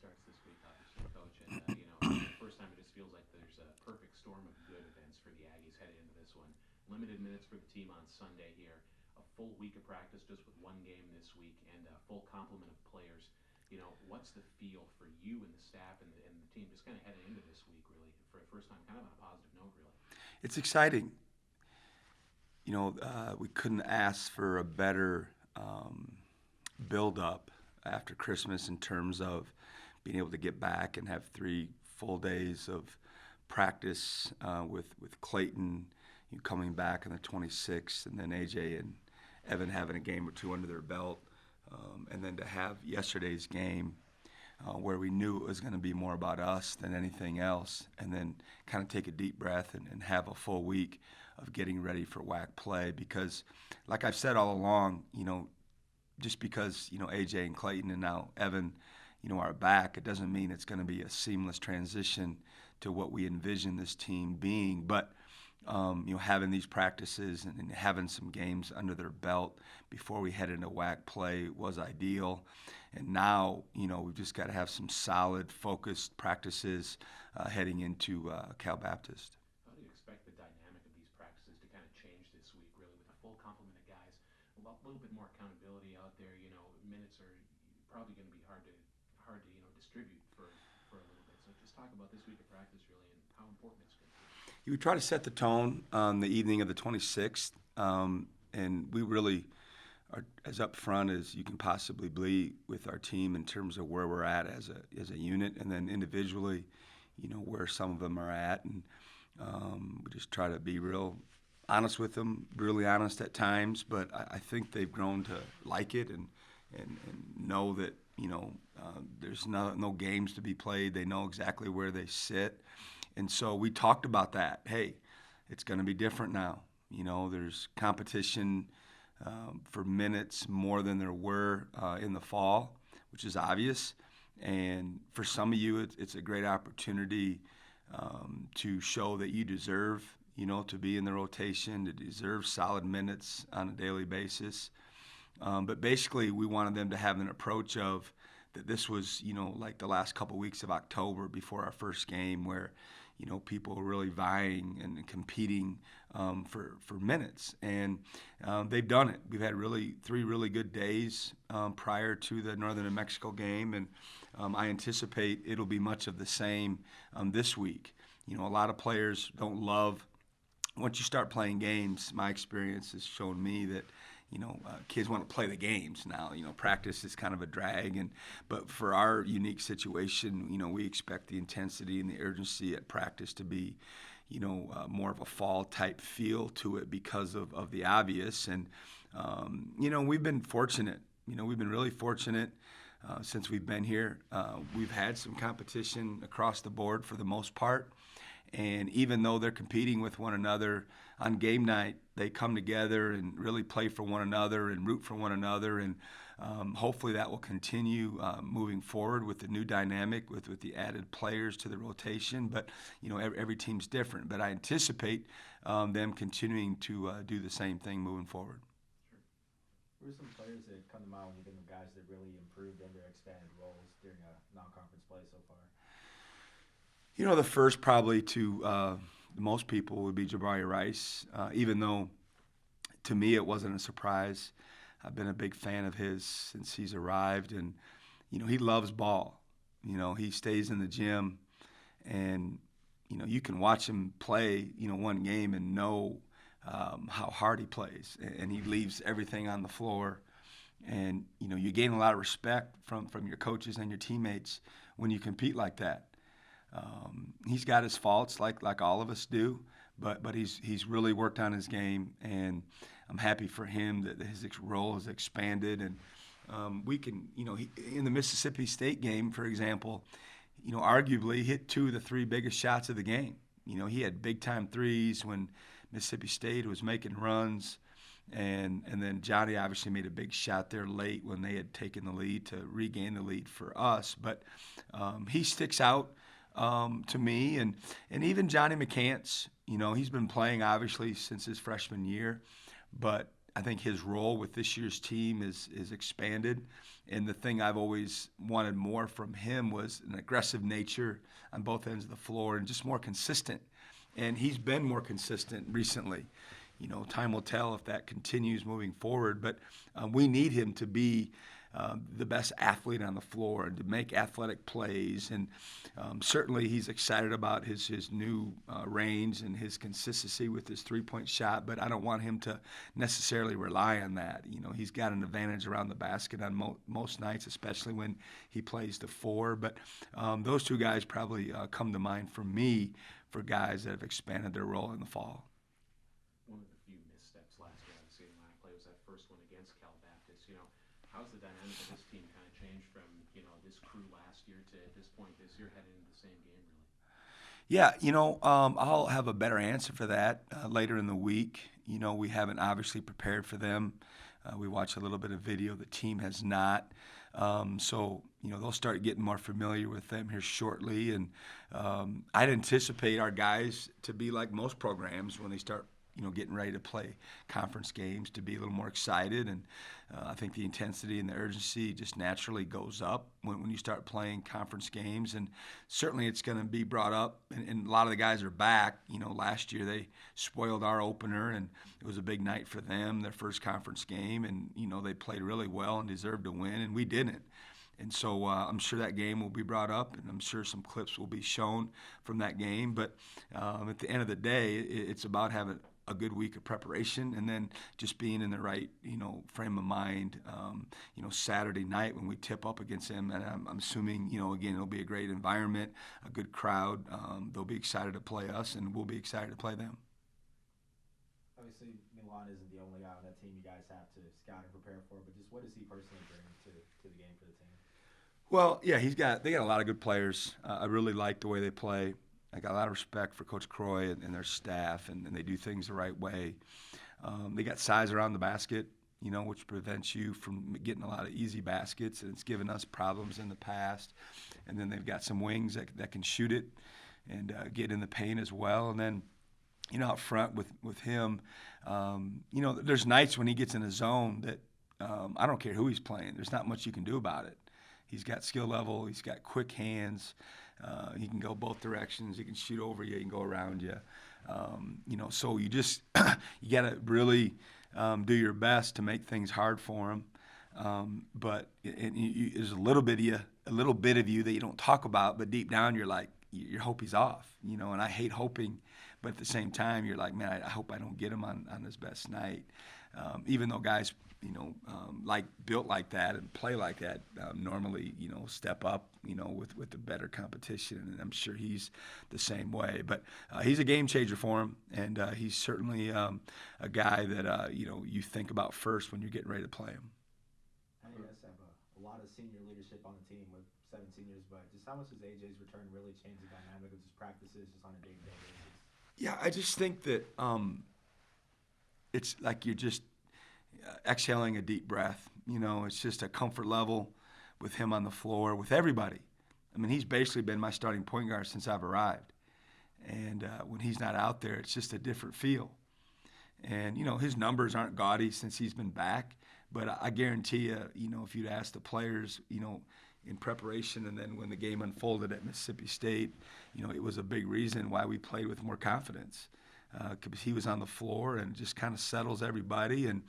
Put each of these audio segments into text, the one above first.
starts this week, obviously, Coach. And, for the first time, it just feels like there's a perfect storm of good events for the Aggies headed into this one. Limited minutes for the team on Sunday here. A full week of practice just with one game this week and a full complement of players. What's the feel for you and the staff and the team just kind of heading into this week, really, for the first time, kind of on a positive note, really? It's exciting. We couldn't ask for a better build up after Christmas in terms of being able to get back and have 3 full days of practice with Clayton coming back on the 26th, and then AJ and Evan having a game or two under their belt, and then to have yesterday's game where we knew it was going to be more about us than anything else, and then kind of take a deep breath and have a full week of getting ready for WAC play. Because, like I've said all along, just because AJ and Clayton and now Evan, are back, it doesn't mean it's going to be a seamless transition to what we envision this team being. But having these practices and having some games under their belt before we head into WAC play was ideal. And now, we've just got to have some solid, focused practices heading into Cal Baptist. How do you expect the dynamic of these practices to kind of change this week, really, with a full complement of guys? A little bit more accountability out there. Minutes are probably going to be hard to distribute for a little bit. So just talk about this week of practice, really, and how important it's going to be. We try to set the tone on the evening of the 26th, and we really are as upfront as you can possibly be with our team in terms of where we're at as a unit, and then individually, where some of them are at, and we just try to be real honest with them, really honest at times. But I think they've grown to like it and know that there's no games to be played. They know exactly where they sit. And so we talked about that. Hey, it's going to be different now. There's competition for minutes more than there were in the fall, which is obvious. And for some of you, it's a great opportunity to show that you deserve, to be in the rotation, to deserve solid minutes on a daily basis. But basically, we wanted them to have an approach of that this was, like the last couple weeks of October before our first game where, people were really vying and competing for minutes. And they've done it. We've had 3 really good days prior to the Northern New Mexico game, and I anticipate it'll be much of the same this week. A lot of players don't love, once you start playing games, my experience has shown me that kids want to play the games now. Practice is kind of a drag, but for our unique situation, we expect the intensity and the urgency at practice to be, more of a fall type feel to it because of the obvious. And we've been fortunate. We've been really fortunate since we've been here. We've had some competition across the board for the most part. And even though they're competing with one another on game night, they come together and really play for one another and root for one another. And hopefully that will continue moving forward with the new dynamic, with the added players to the rotation. But, every team's different. But I anticipate them continuing to do the same thing moving forward. Sure. Who are some players that come to mind when you think of guys that really improved in their expanded roles during a non-conference play so far? The first probably to most people would be Jabari Rice, even though to me it wasn't a surprise. I've been a big fan of his since he's arrived, and, he loves ball. He stays in the gym, and, you can watch him play, one game and know how hard he plays, and he leaves everything on the floor. And, you gain a lot of respect from your coaches and your teammates when you compete like that. He's got his faults like all of us do, but he's really worked on his game, and I'm happy for him that his role has expanded. And we can, in the Mississippi State game, for example, arguably hit 2 of the 3 biggest shots of the game. He had big time threes when Mississippi State was making runs, and then Johnny obviously made a big shot there late when they had taken the lead to regain the lead for us. But he sticks out to me, and even Johnny McCants, he's been playing obviously since his freshman year, but I think his role with this year's team is expanded. And the thing I've always wanted more from him was an aggressive nature on both ends of the floor and just more consistent. And he's been more consistent recently. Time will tell if that continues moving forward. But we need him to be the best athlete on the floor and to make athletic plays. And certainly he's excited about his new range and his consistency with his three-point shot, but I don't want him to necessarily rely on that. He's got an advantage around the basket on most nights, especially when he plays the four. But those two guys probably come to mind for me for guys that have expanded their role in the fall. One of the few missteps last year I was seeing when I played was that first one against Cal Baptist. How's the dynamic of this team kind of changed from, this crew last year to at this point this year heading into the same game, really? Yeah, I'll have a better answer for that later in the week. We haven't obviously prepared for them. We watched a little bit of video. The team has not. So they'll start getting more familiar with them here shortly. And I'd anticipate our guys to be like most programs when they start getting ready to play conference games, to be a little more excited. And I think the intensity and the urgency just naturally goes up when you start playing conference games. And certainly it's going to be brought up. And a lot of the guys are back. Last year they spoiled our opener, and it was a big night for them, their first conference game. And, they played really well and deserved to win, and we didn't. And so I'm sure that game will be brought up, and I'm sure some clips will be shown from that game. But at the end of the day, it's about having a good week of preparation and then just being in the right, frame of mind, Saturday night when we tip up against them. And I'm assuming, again, it'll be a great environment, a good crowd. They'll be excited to play us, and we'll be excited to play them. Obviously, Milan isn't the only guy on that team you guys have to scout and prepare for, but just what does he personally bring to the game for the team? Well, yeah, they got a lot of good players. I really like the way they play. I got a lot of respect for Coach Croy and their staff, and they do things the right way. They got size around the basket, which prevents you from getting a lot of easy baskets, and it's given us problems in the past. And then they've got some wings that can shoot it and get in the paint as well. And then, out front with him, there's nights when he gets in a zone that I don't care who he's playing. There's not much you can do about it. He's got skill level. He's got quick hands. He can go both directions. He can shoot over you. He can go around you. So you just you got to really do your best to make things hard for him. But there's a little bit of you that you don't talk about, but deep down you're like, you hope he's off. And I hate hoping, but at the same time you're like, man, I hope I don't get him on his best night. Even though guys, built like that and play like that, normally, step up, with the better competition. And I'm sure he's the same way. But he's a game changer for him, and he's certainly a guy that, you think about first when you're getting ready to play him. You guys have a lot of senior leadership on the team with 7 seniors, but just how much does AJ's return really change the dynamic of just practices just on a day-to-day basis? Yeah, I just think that it's like you're just exhaling a deep breath. It's just a comfort level with him on the floor, with everybody. I mean, he's basically been my starting point guard since I've arrived. And when he's not out there, it's just a different feel. And, his numbers aren't gaudy since he's been back, but I guarantee you, if you'd ask the players, in preparation and then when the game unfolded at Mississippi State, it was a big reason why we played with more confidence. Because he was on the floor and just kind of settles everybody. And,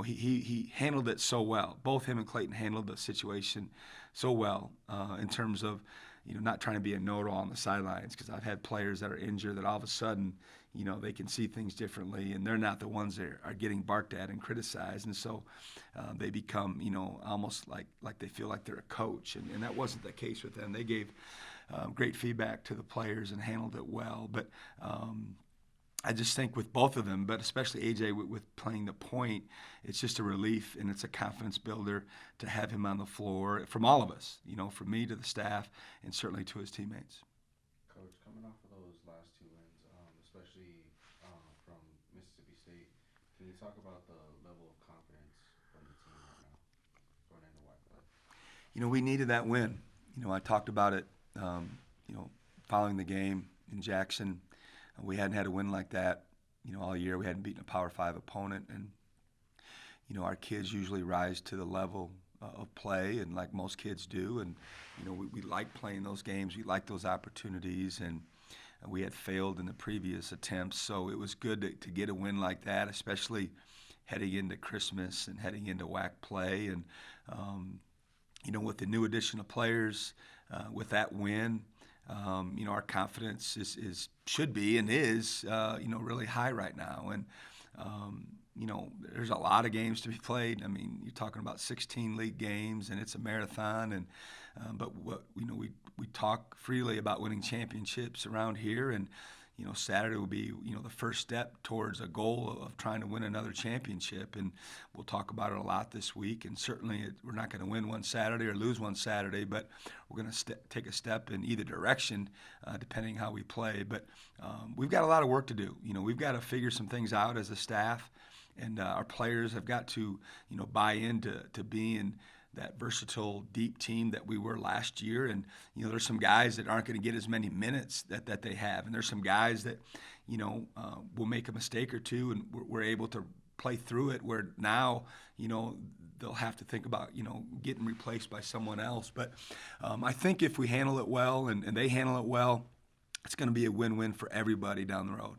he handled it so well. Both him and Clayton handled the situation so well in terms of, not trying to be a know-it-all on the sidelines, because I've had players that are injured that all of a sudden, they can see things differently, and they're not the ones that are getting barked at and criticized. And so they become, almost like they feel like they're a coach. And that wasn't the case with them. They gave great feedback to the players and handled it well. But I just think with both of them, but especially AJ with playing the point, it's just a relief and it's a confidence builder to have him on the floor from all of us, from me to the staff and certainly to his teammates. Coach, coming off of those last 2 wins, especially from Mississippi State, can you talk about the level of confidence from the team right now going into White Play? We needed that win. I talked about it, following the game in Jackson. We hadn't had a win like that, all year we hadn't beaten a Power 5 opponent, and our kids usually rise to the level of play, and like most kids do, and we like playing those games, we like those opportunities, and we had failed in the previous attempts, so it was good to get a win like that, especially heading into Christmas and heading into WAC play, and with the new addition of players, with that win, our confidence should be and is really high right now, and there's a lot of games to be played. I mean, you're talking about 16 league games, and it's a marathon. And but we talk freely about winning championships around here, and Saturday will be the first step towards a goal of trying to win another championship. And we'll talk about it a lot this week. And certainly, we're not going to win one Saturday or lose one Saturday, but we're going to take a step in either direction, depending how we play. But we've got a lot of work to do. We've got to figure some things out as a staff. And our players have got to, buy into being that versatile, deep team that we were last year. And, there's some guys that aren't going to get as many minutes that they have. And there's some guys that, will make a mistake or two, and we're able to play through it, where now, they'll have to think about, getting replaced by someone else. But I think if we handle it well and they handle it well, it's going to be a win-win for everybody down the road.